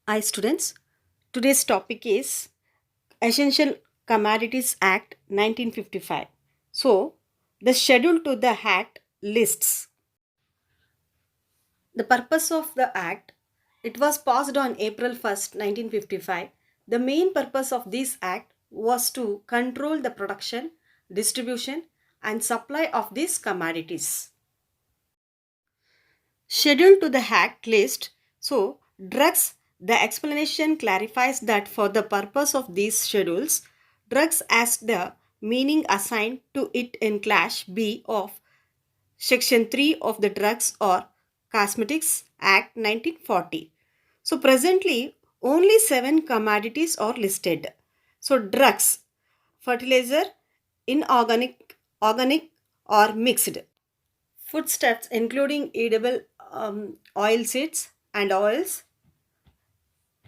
Hi students, today's topic is Essential Commodities Act 1955. So, the schedule to the act lists the purpose of the act. It was passed on April 1st, 1955. The main purpose of this act was to control the production, distribution and supply of these commodities. Schedule to the act list. So, drugs, the explanation clarifies that for the purpose of these schedules, drugs as the meaning assigned to it in Class B of Section 3 of the Drugs or Cosmetics Act 1940. So, presently, only 7 commodities are listed. So, drugs, fertilizer, inorganic, organic, or mixed. Foodstuffs, including edible oil seeds and oils,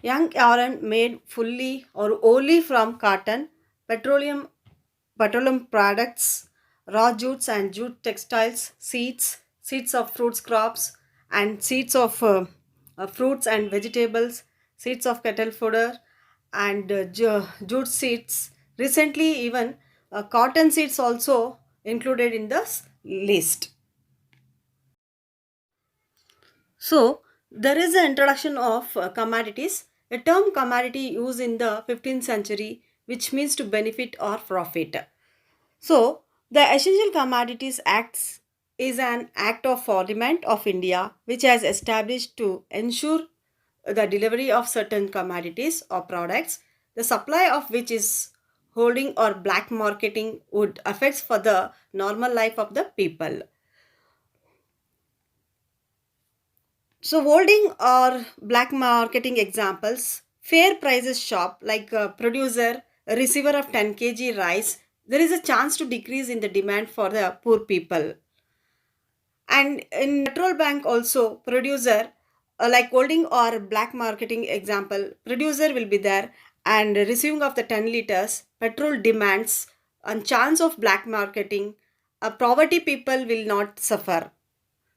young yarn made fully or wholly from cotton, petroleum, petroleum products, raw jutes and jute textiles, seeds, seeds of fruits crops, and seeds of fruits and vegetables, seeds of cattle fodder, and jute seeds. Recently, even cotton seeds also included in this list. So, there is an introduction of commodities, a term commodity used in the 15th century, which means to benefit or profit. So, the Essential Commodities Acts is an act of Parliament of India which has established to ensure the delivery of certain commodities or products, the supply of which is holding or black marketing would affects for the normal life of the people. So, holding or black marketing examples, fair prices shop like a producer, a receiver of 10 kg rice, there is a chance to decrease in the demand for the poor people. And in petrol bank also, producer like holding or black marketing example, producer will be there and receiving of the 10 liters, petrol demands and chance of black marketing, poverty people will not suffer.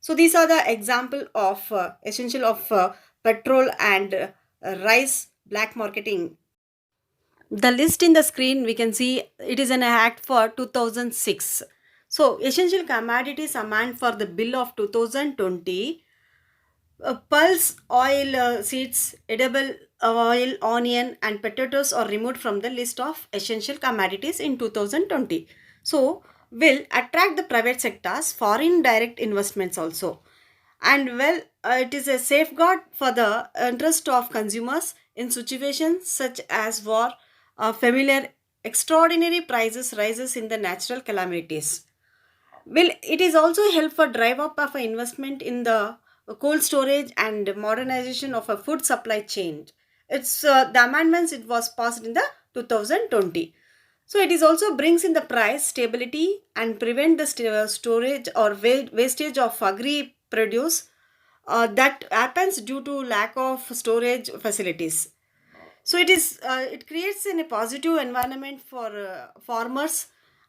So these are the example of essential of petrol and rice black marketing. The list in the screen we can see it is an act for 2006. So essential commodities amount for the bill of 2020. Pulse oil seeds, edible oil, onion, and potatoes are removed from the list of essential commodities in 2020. So, will attract the private sectors, foreign direct investments also. And well, it is a safeguard for the interest of consumers in situations such as war, familiar extraordinary prices rises in the natural calamities. Well, it is also help for drive up of investment in the cold storage and modernization of a food supply chain. It's the amendments it was passed in the 2020. So it is also brings in the price stability and prevent the storage or wastage of agri produce that happens due to lack of storage facilities. So it creates a positive environment for farmers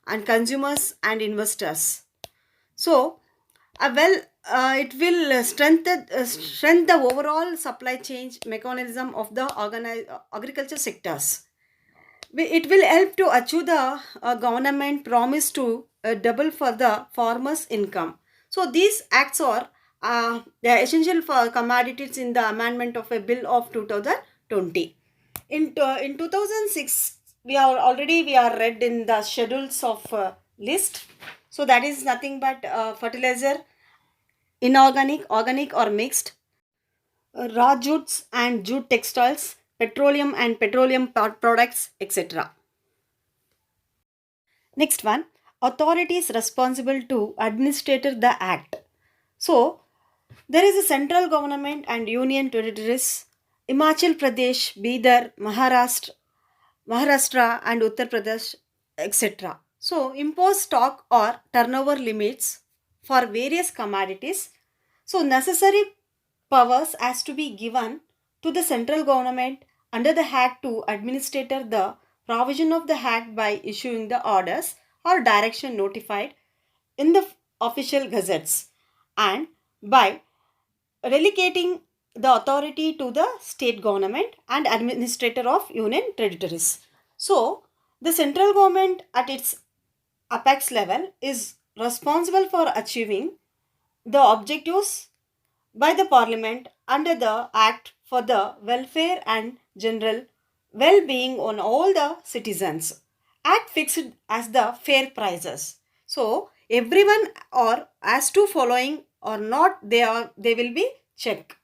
and consumers and investors. So, it will strengthen the overall supply chain mechanism of the agriculture sectors. It will help to achieve the government promise to double for the farmers' income. So, these acts are they are essential for commodities in the amendment of a bill of 2020. In 2006, we are read in the schedules of list. So that is nothing but fertilizer, inorganic, organic or mixed, raw jutes and jute textiles, petroleum and petroleum products, etc. Next one, authorities responsible to administer the act. So there is a central government and union territories, Himachal Pradesh, Bidar, Maharashtra and Uttar Pradesh, etc. So, impose stock or turnover limits for various commodities. So, necessary powers has to be given to the central government under the Act to administer the provision of the Act by issuing the orders or direction notified in the official gazettes and by relegating the authority to the state government and administrator of union territories. So, the central government at its apex level is responsible for achieving the objectives by the parliament under the act for the welfare and general well-being on all the citizens. Act fixed as the fair prices. So everyone or as to following or not, they will be checked.